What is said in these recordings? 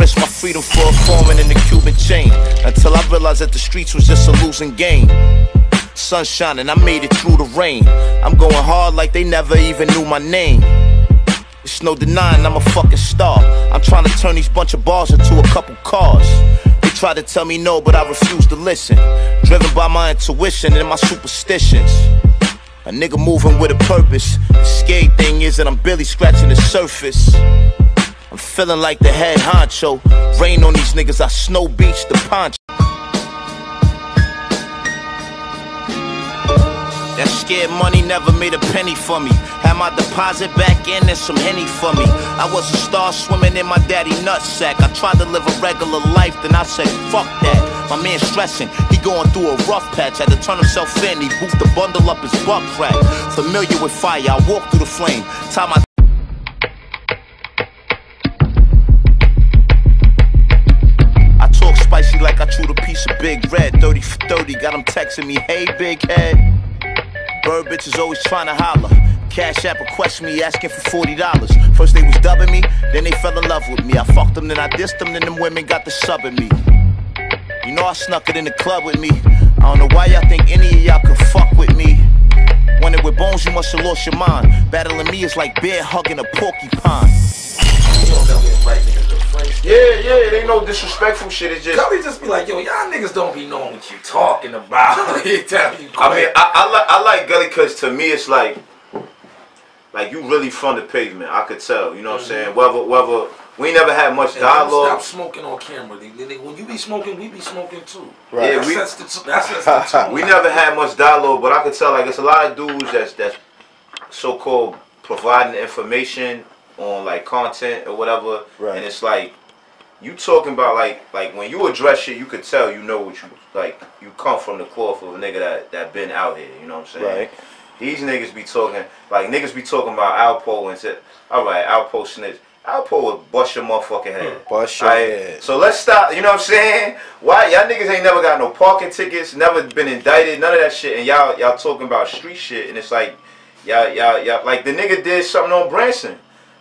risk my freedom for a foreman in the Cuban chain, until I realized that the streets was just a losing game. Sun shining, I made it through the rain. I'm going hard like they never even knew my name. It's no denying I'm a fucking star. I'm trying to turn these bunch of bars into a couple cars. They try to tell me no, but I refuse to listen. Driven by my intuition and my superstitions. A nigga moving with a purpose. The scary thing is that I'm barely scratching the surface. I'm feeling like the head honcho. Rain on these niggas, I snow beach the poncho. That scared money never made a penny for me. Had my deposit back in and some Henny for me. I was a star swimming in my daddy nutsack. I tried to live a regular life, then I said, fuck that. My man stressing, he going through a rough patch. Had to turn himself in, he boofed the bundle up his butt crack. Familiar with fire, I walk through the flame. Time I talk spicy like I chewed a piece of Big Red. 30 for 30, got him texting me, hey big head. Bird bitches always tryna holler. Cash App request me, asking for $40. First they was dubbing me, then they fell in love with me. I fucked them, then I dissed them, then them women got the subbing me. You know I snuck it in the club with me. I don't know why y'all think any of y'all could fuck with me. When it with bones, you must have lost your mind. Battling me is like bear hugging a porcupine. Yeah, they know disrespectful shit. It's just Gully just be like, yo, y'all niggas don't be knowing what you talking about. I mean, I like Gully because to me it's like you really from the pavement. I could tell, you know what I'm saying? Whether we never had much dialogue. Stop smoking on camera. When you be smoking, we be smoking too. Right. Yeah, that's the tone. We never had much dialogue, but I could tell like it's a lot of dudes that's so-called providing information on like content or whatever, right. And it's like you talking about like when you address shit, you could tell you know what you like. You come from the cloth of a nigga that been out here. You know what I'm saying? Right. These niggas be talking like niggas be talking about Alpo and said, all right, Alpo snitch. Alpo would bust your motherfucking head. Bust your head. So let's stop. You know what I'm saying? Why y'all niggas ain't never got no parking tickets, never been indicted, none of that shit, and y'all talking about street shit, and it's like y'all like the nigga did something on Branson.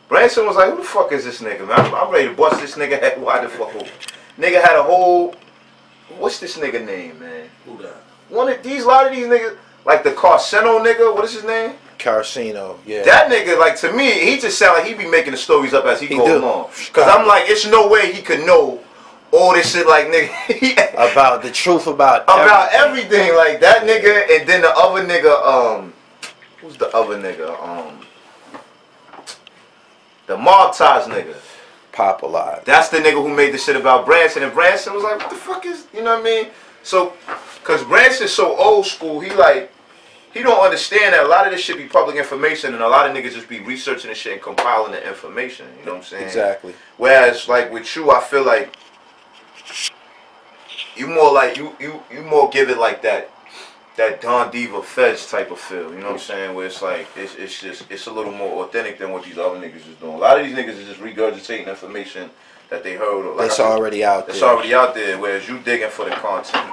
Branson was like, who the fuck is this nigga, man? I'm ready to bust this nigga head wide the fuck open. Nigga had a whole, what's this nigga name, man? Who that? A lot of these niggas, like the Carcino nigga, what is his name? Carcino, yeah. That nigga, like to me, he just sound like he be making the stories up as he goes along. Cause I'm like, it's no way he could know all this shit, like nigga. About the truth about everything. Like that nigga, and then the other nigga, who's the other nigga? The mob ties nigga. Pop Alive. That's the nigga who made the shit about Branson. And Branson was like, what the fuck is, you know what I mean? So, cause Branson's so old school, he don't understand that a lot of this shit be public information and a lot of niggas just be researching this shit and compiling the information. You know what I'm saying? Exactly. Whereas like with you, I feel like you more like, you more give it like that Don Diva Fez type of feel, you know what I'm saying? Where it's like, it's a little more authentic than what these other niggas is doing. A lot of these niggas is just regurgitating information that they heard. Or like it's already out there. It's already out there, whereas you digging for the content.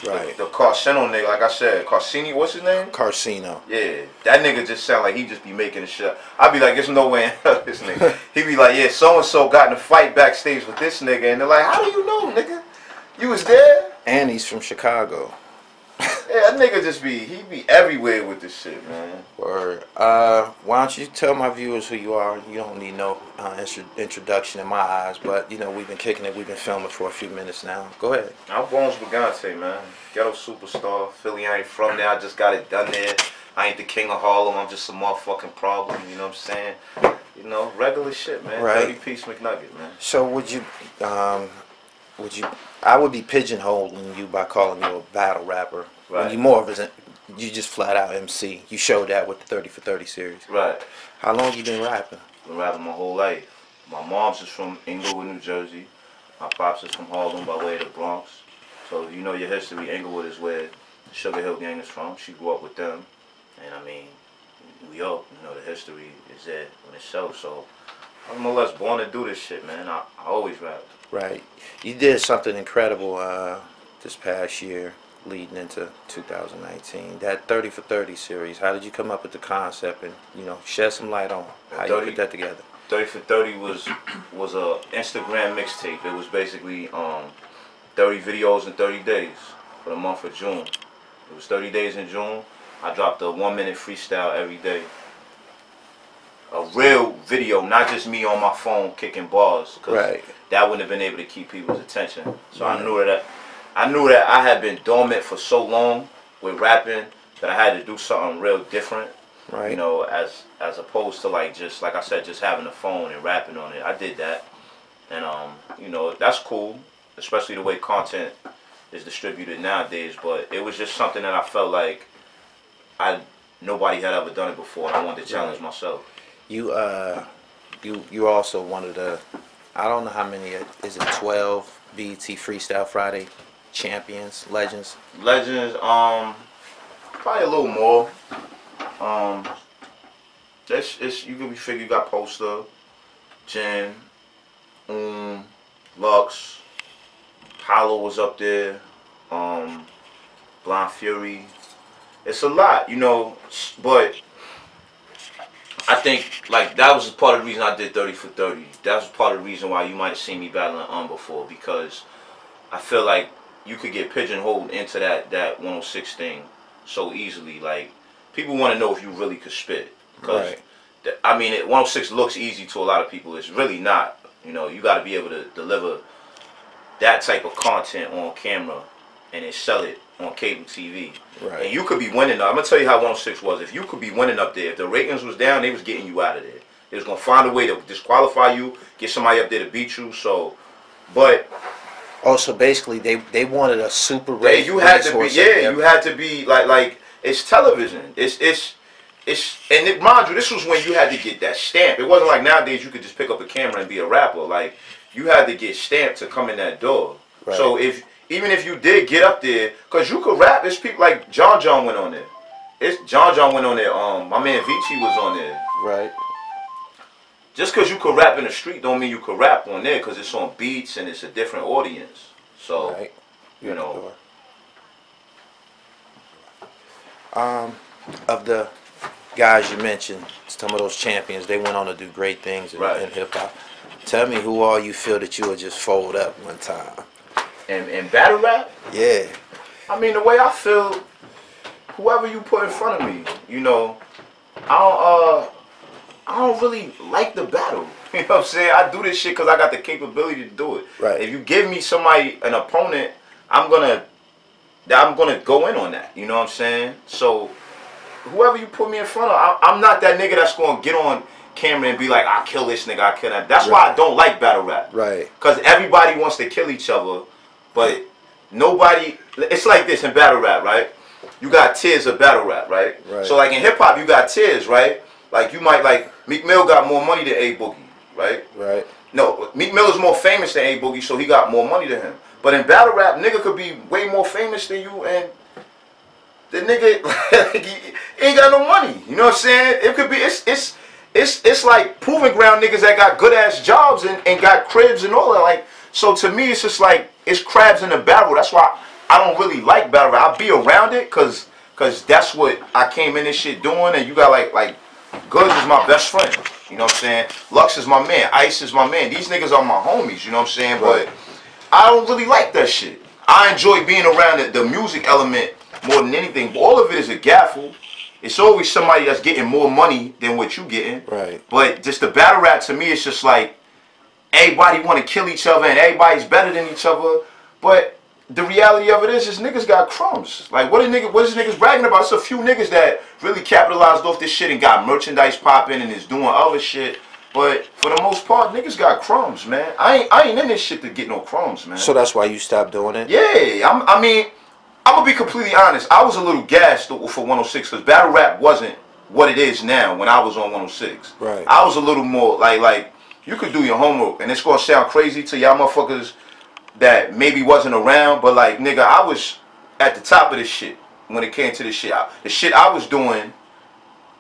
Right. The Carcino nigga, like I said, Carcini, what's his name? Carcino. Yeah, that nigga just sound like he just be making the shit. I be like, there's no way in hell this nigga. He be like, yeah, so-and-so got in a fight backstage with this nigga. And they're like, how do you know, nigga? You was there? And he's from Chicago. Yeah, that nigga just he be everywhere with this shit, man. Word. Why don't you tell my viewers who you are? You don't need no introduction in my eyes, but you know we've been kicking it, we've been filming for a few minutes now. Go ahead. I'm Bones Brigante, man. Ghetto superstar. Philly, I ain't from there. I just got it done there. I ain't the king of Harlem. I'm just a motherfucking problem. You know what I'm saying? You know, regular shit, man. Right. 30 piece McNugget, man. So would you? I would be pigeonholing you by calling you a battle rapper. Right. When you more of you just flat out MC. You showed that with the 30 for 30 series. Right. How long you been rapping? Been rapping my whole life. My mom's is from Inglewood, New Jersey. My pops is from Harlem by way of the Bronx. So you know your history. Inglewood is where the Sugar Hill Gang is from. She grew up with them. And I mean, New York, you know, the history is there on itself. So I'm more or less born to do this shit, man. I always rapped. Right. You did something incredible this past year leading into 2019. That 30 for 30 series, how did you come up with the concept and, you know, shed some light on how you put that together? 30 for 30 was a Instagram mixtape. It was basically 30 videos in 30 days for the month of June. It was 30 days in June. I dropped a 1-minute freestyle every day. A real video, not just me on my phone kicking bars, because that wouldn't have been able to keep people's attention. So I knew that I had been dormant for so long with rapping that I had to do something real different. Right. You know, as opposed to like I said, just having a phone and rapping on it. I did that, and you know, that's cool, especially the way content is distributed nowadays. But it was just something that I felt like nobody had ever done it before, and I wanted to challenge myself. You also one of the, I don't know how many, is it 12 BET Freestyle Friday champions, legends? Legends, probably a little more. You could be figure you got Poster, Jen, Lux, Hollow was up there, Blind Fury. It's a lot, you know, but I think like that was part of the reason I did 30 for 30. That was part of the reason why you might have seen me battling before, because I feel like you could get pigeonholed into that 106 thing so easily. Like, people want to know if you really could spit. Because, I mean, 106 looks easy to a lot of people. It's really not. You know, you got to be able to deliver that type of content on camera and then sell it on cable TV. Right. And you could be winning. I'm going to tell you how 106 was. If you could be winning up there, if the ratings was down, they was getting you out of there. They was going to find a way to disqualify you, get somebody up there to beat you. So, but... Oh, so basically they wanted a super race. You had to be, you had to be like it's television. And mind you, this was when you had to get that stamp. It wasn't like nowadays you could just pick up a camera and be a rapper. Like, you had to get stamped to come in that door. Right. So even if you did get up there, because you could rap, there's people like John went on there. John went on there. My man Vici was on there. Right. Just because you could rap in the street don't mean you could rap on there, because it's on beats and it's a different audience. So, you know. Of the guys you mentioned, some of those champions, they went on to do great things in hip-hop. Tell me who all you feel that you would just fold up one time. And battle rap? Yeah. I mean, the way I feel, whoever you put in front of me, you know, I don't really like the battle. You know what I'm saying? I do this shit because I got the capability to do it. Right. If you give me an opponent, I'm gonna go in on that. You know what I'm saying? So whoever you put me in front of, I'm not that nigga that's gonna get on camera and be like, I kill this nigga, I kill that. That's why I don't like battle rap. Right. Because everybody wants to kill each other, but nobody. It's like this in battle rap, right? You got tiers of battle rap, right? So like in hip hop, you got tiers, right? Like you might like Meek Mill got more money than A Boogie, right? Right. No, Meek Mill is more famous than A Boogie, so he got more money than him. But in battle rap, nigga could be way more famous than you, and the nigga he ain't got no money. You know what I'm saying? It could be it's like proving ground niggas that got good ass jobs and got cribs and all that. Like, so to me, it's just like it's crabs in a barrel. That's why I don't really like battle rap. I'll be around it cause that's what I came in this shit doing. And you got like Goods is my best friend. You know what I'm saying? Lux is my man. Ice is my man. These niggas are my homies. You know what I'm saying? But I don't really like that shit. I enjoy being around the music element more than anything. But all of it is a gaffle. It's always somebody that's getting more money than what you getting. Right. But just the battle rap to me, it's just like everybody want to kill each other and everybody's better than each other. But the reality of it is niggas got crumbs. Like what is niggas bragging about? It's a few niggas that really capitalized off this shit and got merchandise popping and is doing other shit. But for the most part, niggas got crumbs, man. I ain't in this shit to get no crumbs, man. So that's why you stopped doing it? Yeah, I mean, I'm gonna be completely honest. I was a little gassed for 106 because battle rap wasn't what it is now when I was on 106. Right. I was a little more like you could do your homework, and it's gonna sound crazy to y'all motherfuckers that maybe wasn't around, but like nigga, I was at the top of this shit when it came to this shit. The shit I was doing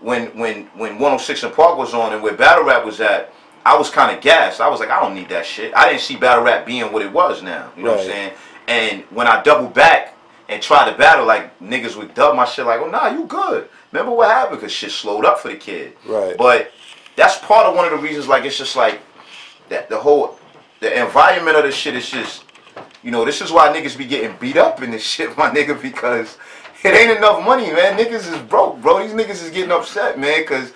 when 106 and Park was on and where battle rap was at, I was kind of gassed. I was like, I don't need that shit. I didn't see battle rap being what it was now. You know what I'm saying? And when I double back and try to battle, like niggas would dub my shit like, oh nah, you good. Remember what happened? Because shit slowed up for the kid. Right. But that's part of one of the reasons. Like it's just like that the environment of this shit is just, you know, this is why niggas be getting beat up in this shit, my nigga, because it ain't enough money, man. Niggas is broke, bro. These niggas is getting upset, man, cause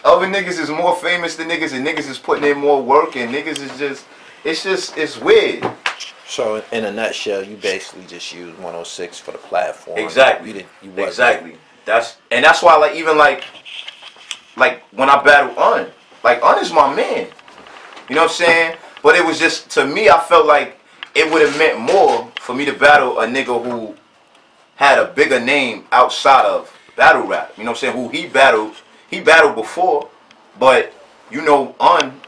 other niggas is more famous than niggas, and niggas is putting in more work, and niggas is just, it's weird. So in a nutshell, you basically just used 106 for the platform. Exactly. You exactly. That's why, like, even like when I battle Un is my man. You know what I'm saying? But it was just, to me, I felt like it would have meant more for me to battle a nigga who had a bigger name outside of battle rap. You know what I'm saying? Who he battled before, but you know,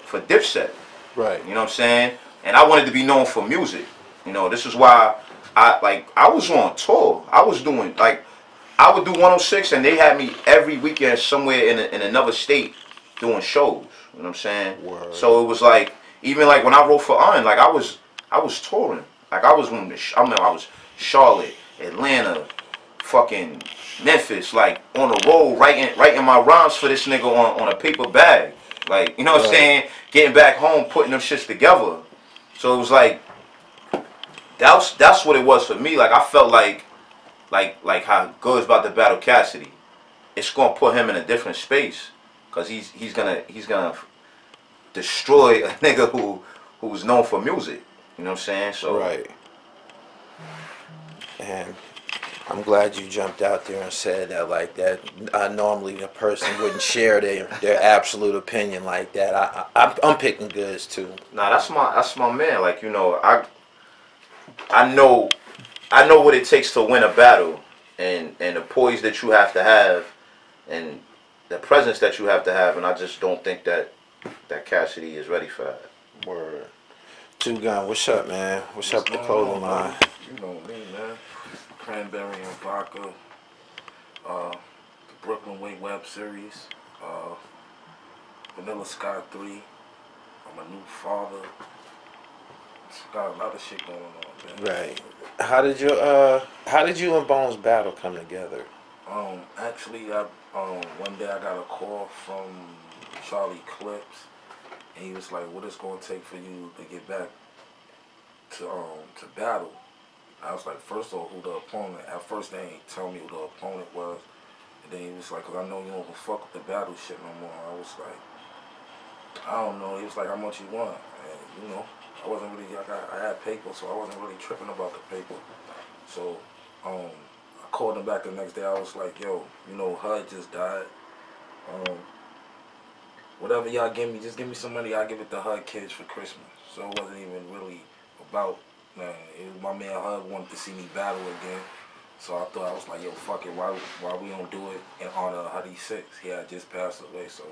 for Dipset. Right. You know what I'm saying? And I wanted to be known for music. You know, this is why I was on tour. I was doing, like, I would do 106 and they had me every weekend somewhere in another state doing shows. You know what I'm saying? Word. So it was like, even like when I wrote for like I was touring. Like I was I was Charlotte, Atlanta, fucking Memphis, like on the road writing my rhymes for this nigga on a paper bag. Like, you know what I'm saying? Getting back home, putting them shits together. So it was like, that's what it was for me. Like I felt like how Good's about to battle Cassidy. It's gonna put him in a different space, cause he's gonna destroy a nigga who's known for music. You know what I'm saying? So right. And I'm glad you jumped out there and said that like that. Normally a person wouldn't share their absolute opinion like that. I'm picking Goods too. Nah, that's my man. Like, you know, I know what it takes to win a battle, and the poise that you have to have, and the presence that you have to have, and I just don't think that Cassidy is ready for that. Word. Two Gun, what's up, man? What's up with the clothing line? You know me, man. Cranberry and Vodka. The Brooklyn Way web series. Vanilla Sky 3. I'm a new father. It's got a lot of shit going on, man. Right. How did you and Bones battle come together? Actually, one day I got a call from Charlie Clips, and he was like, "What is going to take for you to get back to battle?" I was like, first of all, who the opponent? At first, they ain't tell me who the opponent was, and then he was like, "Cause I know you don't fuck with the battle shit no more." I was like, I don't know. He was like, "How much you want?" And you know, I wasn't really. I had paper, so I wasn't really tripping about the paper. So, I called him back the next day. I was like, "Yo, you know, HUD just died. Whatever y'all give me, just give me some money. I'll give it to HUD kids for Christmas." So it wasn't even really about, man. My man HUD wanted to see me battle again. So I thought, I was like, yo, fuck it. Why we don't do it in honor of HUD 6? He had just passed away. So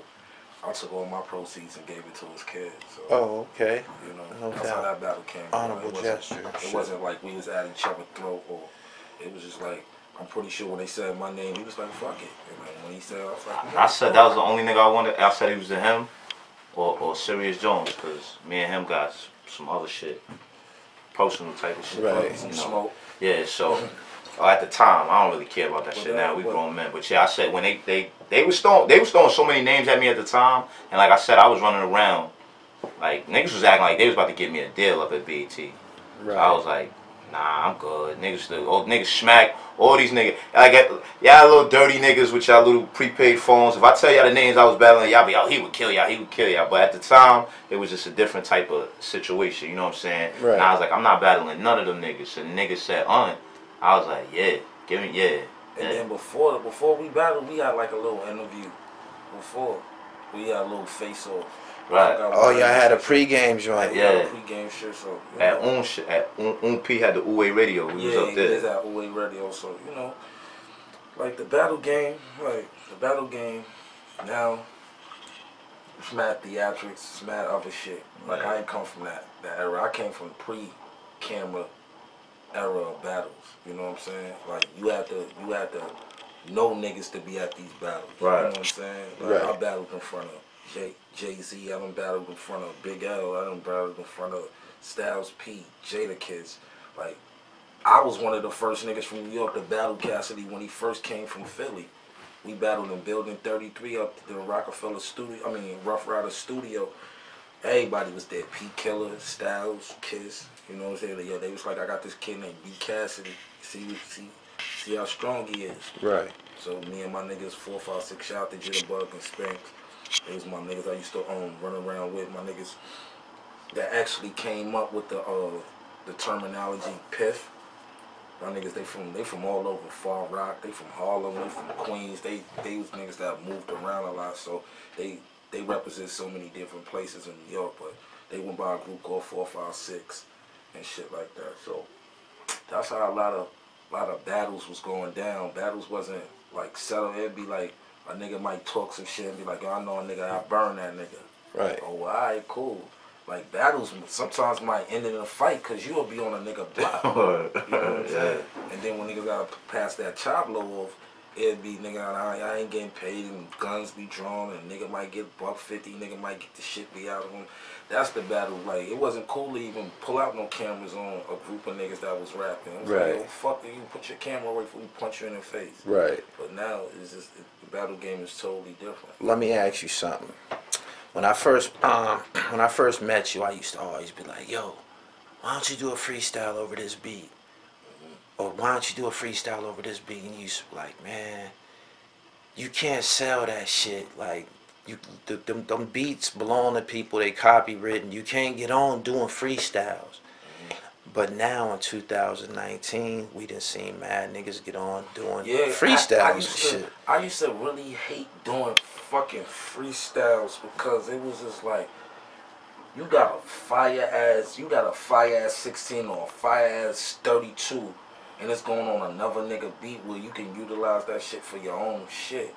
I took all my proceeds and gave it to his kids. So, oh, okay. You know, no that's doubt. how that battle came. Honorable gesture. It wasn't like we was at each other's throat, or it was just like, I'm pretty sure when they said my name, he was like, fuck it. And like, when he said, I was like, I said that was the only nigga I wanted. I said he was to him or Sirius Jones, because me and him got some other shit, personal type of shit. Right. You know? Smoke. Yeah, so at the time, I don't really care about that shit now. We grown men. But yeah, I said when they was throwing so many names at me at the time, and like I said, I was running around. Like, niggas was acting like they was about to give me a deal up at BET. Right. So I was like, nah, I'm good. Niggas smack all these niggas. Like, y'all little dirty niggas with y'all little prepaid phones. If I tell y'all the names I was battling, y'all be, oh, he would kill y'all. But at the time, it was just a different type of situation. You know what I'm saying? Right. And I was like, I'm not battling none of them niggas. And the niggas said, I was like, yeah, give me, yeah. And then before we battled, we had like a little interview. Before we had a little face off. Right. Oh, y'all had a pregame joint. Yeah. Pregame shit. So at P had the Uwe radio. We was up there. Yeah, at Uwe radio. So you know, like the battle game, now. It's mad theatrics. It's mad other shit. Like I ain't come from that era. I came from pre-camera era of battles. You know what I'm saying? Like you had to know niggas to be at these battles. Right. You know what I'm saying? Like, right. I battled in front of Jay-Z. I done battled in front of Big L. I done battled in front of Styles P, Jada Kids. Like I was one of the first niggas from New York to battle Cassidy when he first came from Philly. We battled in Building 33 up to the Rockefeller Studio. I mean, Rough Rider Studio. Everybody was there. P Killer, Styles, Kiss. You know what I'm saying? Yo, they was like, I got this kid named B Cassidy. See how strong he is. Right. So me and my niggas 456 shout out to Jitterbug and Spanks. It was my niggas I used to run around with. My niggas that actually came up with the terminology piff. My niggas, they from all over Far Rock. They from Harlem. They from Queens. They was niggas that moved around a lot. So they represent so many different places in New York. But they went by a group called 456 and shit like that. So that's how a lot of battles was going down. Battles wasn't like settled. It'd be like a nigga might talk some shit and be like, yo, I know a nigga, I burn that nigga. Right. Oh, well, alright, cool. Like battles sometimes might end in a fight because you'll be on a nigga block. You know what I'm saying? And then when niggas gotta pass that chop low off, it'd be nigga, I ain't getting paid and guns be drawn and nigga might get $150, nigga might get the shit be out of him. That's the battle. Like it wasn't cool to even pull out no cameras on a group of niggas that was rapping. It was right. Like, yo, fuck you, put your camera away before we punch you in the face. Right. But now it's just the battle game is totally different. Let me ask you something. When I first met you, I used to always be like, yo, why don't you do a freestyle over this beat? Or why don't you do a freestyle over this beat? And you used to be like, man, you can't sell that shit. Like, them beats belong to people, they copywritten. You can't get on doing freestyles. But now in 2019, we done seen mad niggas get on doing freestyles and shit. I used to really hate doing fucking freestyles because it was just like, you got a fire ass 16 or a fire ass 32, and it's going on another nigga beat where you can utilize that shit for your own shit.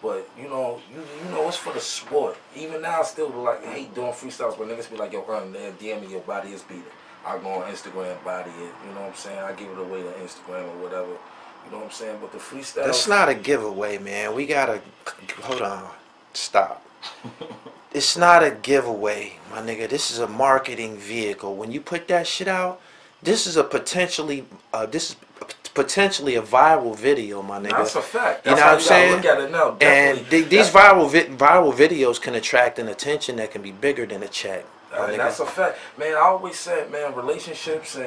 But you know it's for the sport. Even now I still like hate doing freestyles, but niggas be like, yo, run there, DM me, your body is beating. I go on Instagram, body it, you know what I'm saying? I give it away to Instagram or whatever, you know what I'm saying? But the freestyle... That's not a giveaway, man. We gotta... Hold on. Stop. It's not a giveaway, my nigga. This is a marketing vehicle. When you put that shit out, this is a potentially... this is potentially a viral video, my nigga. That's a fact. That's you know what I'm saying? Look at it now. Definitely. And these viral videos can attract an attention that can be bigger than a check. That's a fact, man. I always said, man, relationships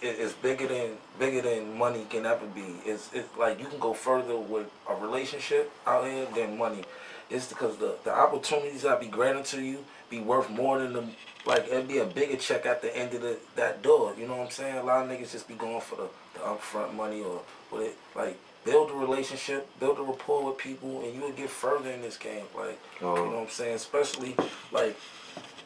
is bigger than money can ever be. It's like you can go further with a relationship out here than money. It's because the opportunities that be granted to you be worth more than the like. It'd be a bigger check at the end of that door. You know what I'm saying? A lot of niggas just be going for the upfront money or with it. Like build a relationship, build a rapport with people, and you will get further in this game. Like you know what I'm saying? Especially like.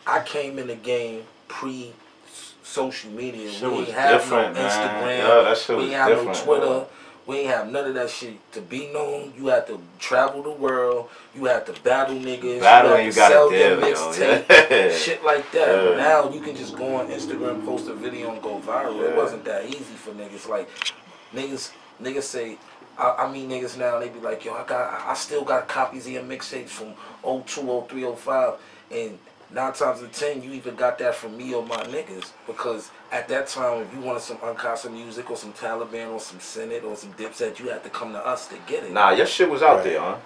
I came in the game pre-social media. Shit we was ain't have different, no Instagram. Man. Yeah, that shit we was ain't have different, no Twitter. Man. We ain't have none of that shit. To be known, you had to travel the world. You had to battle niggas. Battling, you had to sell your deal, mixtape. yeah. Shit like that. Yeah. But now you can just go on Instagram, post a video, and go viral. Yeah. It wasn't that easy for niggas. Like niggas say. I meet niggas now, they be like, yo, I still got copies of your mixtapes from 02, 03, 05, and 9 times out of 10, you even got that from me or my niggas. Because at that time, if you wanted some Unkasa music or some Taliban or some Senate or some Dipset, you had to come to us to get it. Nah, your shit was out there, huh?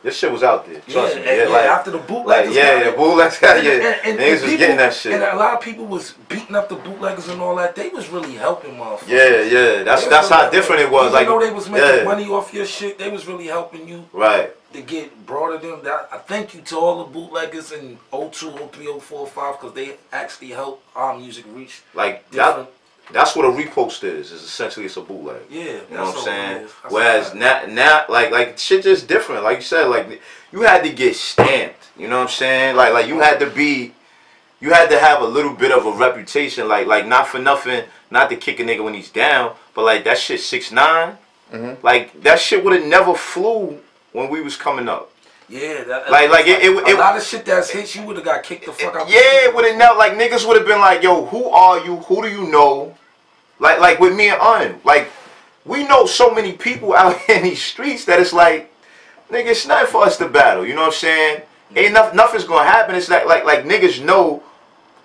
Your shit was out there. Trust me. Yeah, like, after the bootleggers. The bootleggers got it. And niggas was getting that shit. And a lot of people was beating up the bootleggers and all that. They was really helping motherfuckers. Yeah. That's how different it was. Even like, though they was making money off your shit, they was really helping you. Right. To get broader than that. I thank you to all the bootleggers in 02, 03, 04, 05 because they actually helped our music reach like different. That's what a repost is essentially it's a bootleg. Yeah, you know what I'm saying? That's whereas now like shit just different. Like you said, like you had to get stamped. You know what I'm saying? Like you had to have a little bit of a reputation. Like not for nothing, not to kick a nigga when he's down, but like that shit 6ix9ine. Like that shit would have never flew when we was coming up. Yeah, a lot of shit that's hit you would have got kicked the fuck out. Yeah, it would have never, like niggas would have been like, yo, who are you? Who do you know? Like with me and Un, like we know so many people out in these streets that it's like, nigga, it's nothing for us to battle. You know what I'm saying? Ain't nothing's gonna happen. It's like niggas know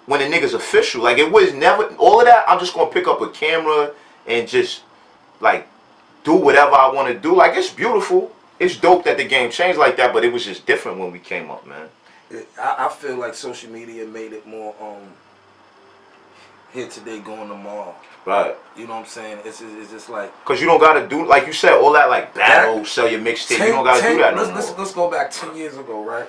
when a nigga's official. Like it was never all of that. I'm just gonna pick up a camera and just like do whatever I want to do. Like it's beautiful. it's dope that the game changed like that, but it was just different when we came up, man. I feel like social media made it more here today, going tomorrow. Right. You know what I'm saying? It's just like, cause you don't gotta do, like you said, all that like battle, sell your mixtape. You don't gotta do that no more. Let's go back 10 years ago, right?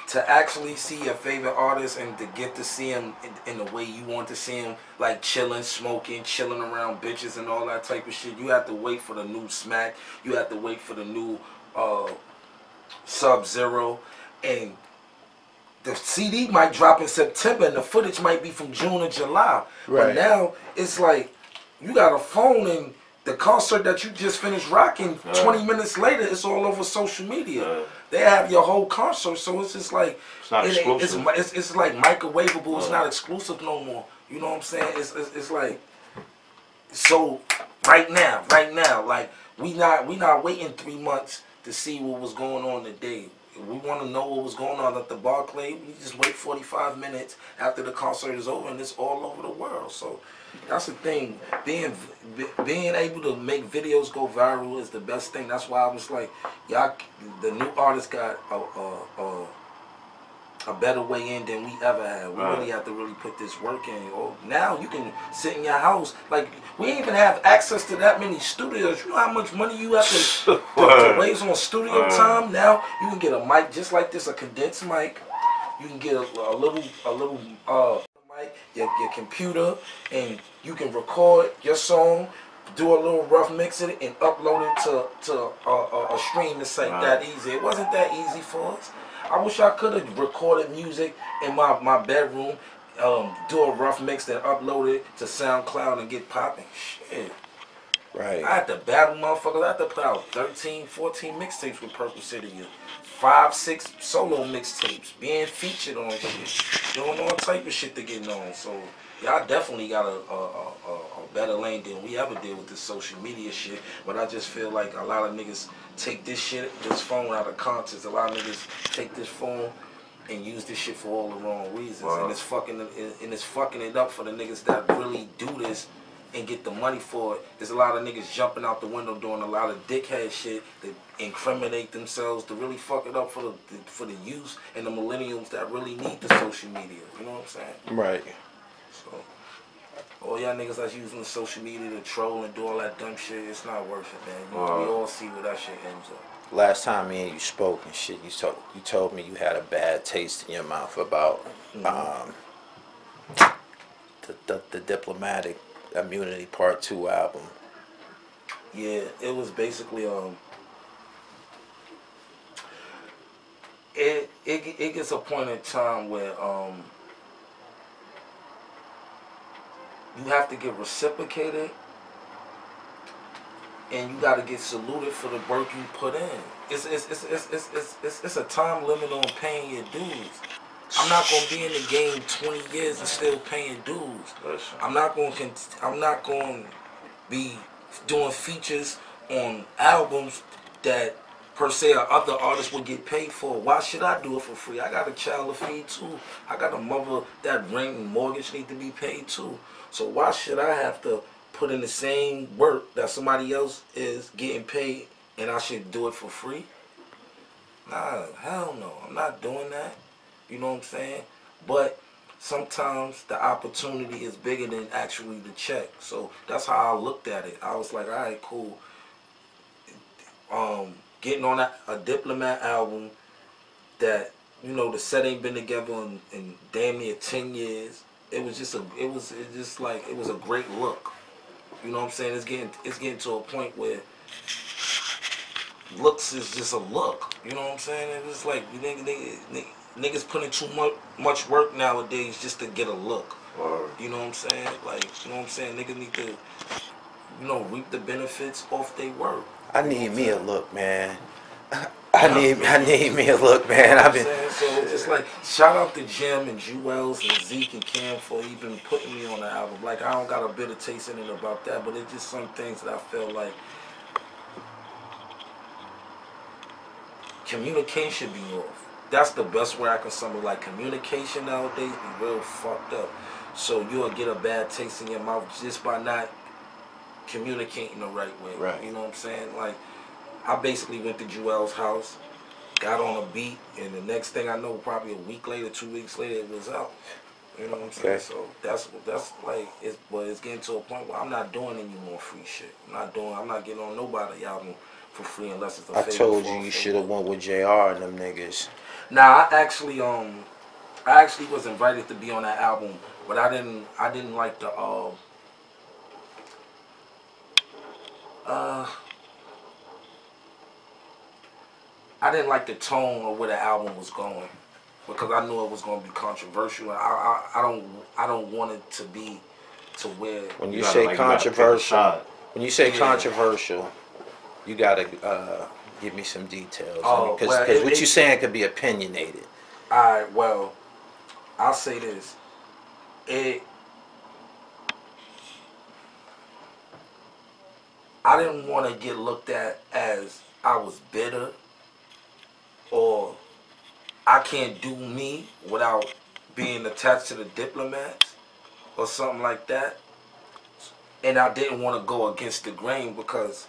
To actually see your favorite artist and to get to see him in the way you want to see him, like chilling, smoking, chilling around bitches and all that type of shit. You have to wait for the new Smack. You have to wait for the new Sub-Zero, and the CD might drop in September and the footage might be from June or July. Right. But now it's like you got a phone and the concert that you just finished rocking, 20 minutes later, it's all over social media. They have your whole concert, so it's just like it's not exclusive. It's like microwavable. It's not exclusive no more. You know what I'm saying? It's like, so right now, like we not waiting 3 months to see what was going on today. We want to know what was going on at the Barclay. We just wait 45 minutes after the concert is over, and it's all over the world. So that's the thing. Being able to make videos go viral is the best thing. That's why I was like, y'all, the new artists got a better way in than we ever had. We really have to really put this work in. Now you can sit in your house. Like, we ain't even have access to that many studios. You know how much money you have to waste on studio time? Now you can get a mic just like this, a condensed mic. You can get a little mic, your computer, and you can record your song, do a little rough mix of it, and upload it to a stream. It's like that easy. It wasn't that easy for us. I wish I could have recorded music in my bedroom, do a rough mix, then upload it to SoundCloud and get popping. Shit. Right. I had to battle motherfuckers. I had to put out 13, 14 mixtapes with Purple City. 5, 6 solo mixtapes. Being featured on shit. Doing all type of shit to get known. So y'all definitely got a better lane than we ever did with this social media shit. But I just feel like a lot of niggas take this phone out of context. A lot of niggas take this phone and use this shit for all the wrong reasons. Wow. And it's fucking it up for the niggas that really do this and get the money for it. There's a lot of niggas jumping out the window doing a lot of dickhead shit that incriminate themselves to really fuck it up for the youth and the millennials that really need the social media. You know what I'm saying? Right. So all y'all niggas that's using the social media to troll and do all that dumb shit, it's not worth it, man. We all see where that shit ends up. Last time me and you spoke and shit, you told me you had a bad taste in your mouth about the Diplomatic Immunity Part 2 album. Yeah, it was basically it gets a point in time where you have to get reciprocated and you got to get saluted for the work you put in. It's a time limit on paying your dues. I'm not gonna be in the game 20 years and still paying dues. I'm not gonna be doing features on albums that per se other artists would get paid for. Why should I do it for free? I got a child to feed too. I got a mother that rent and mortgage need to be paid too. So why should I have to put in the same work that somebody else is getting paid and I should do it for free? Nah, hell no. I'm not doing that. You know what I'm saying? But sometimes the opportunity is bigger than actually the check. So that's how I looked at it. I was like, all right, cool. Getting on a Diplomat album that, you know, the set ain't been together in damn near 10 years. It was just it was a great look. You know what I'm saying? It's getting to a point where looks is just a look. You know what I'm saying? It was like niggas putting too much work nowadays just to get a look. You know what I'm saying? Like, you know what I'm saying? Niggas need to, you know, reap the benefits off their work. I need me a look, man. I need me a look, man. I've been so it's like, shout out to Jim and Jewels and Zeke and Cam for even putting me on the album. Like, I don't got a bitter taste in it about that, but it's just some things that I feel like communication be off. That's the best way I can sum it. Like, communication nowadays be real fucked up. So you'll get a bad taste in your mouth just by not communicating the right way. Right. You know what I'm saying? Like, I basically went to Jewel's house, got on a beat, and the next thing I know, probably a week later, 2 weeks later, it was out. You know what I'm saying? So that's like, it's getting to a point where I'm not doing any more free shit. I'm not getting on nobody's album for free unless it's a I told you should have went with JR and them niggas. Nah, I actually was invited to be on that album, but I didn't like the I didn't like the tone of where the album was going, because I knew it was going to be controversial. I don't want it to be to where when you say controversial, you gotta give me some details. Because what you're saying could be opinionated. Alright, well, I'll say this. I didn't want to get looked at as I was bitter, or I can't do me without being attached to the Diplomats or something like that. And I didn't want to go against the grain, because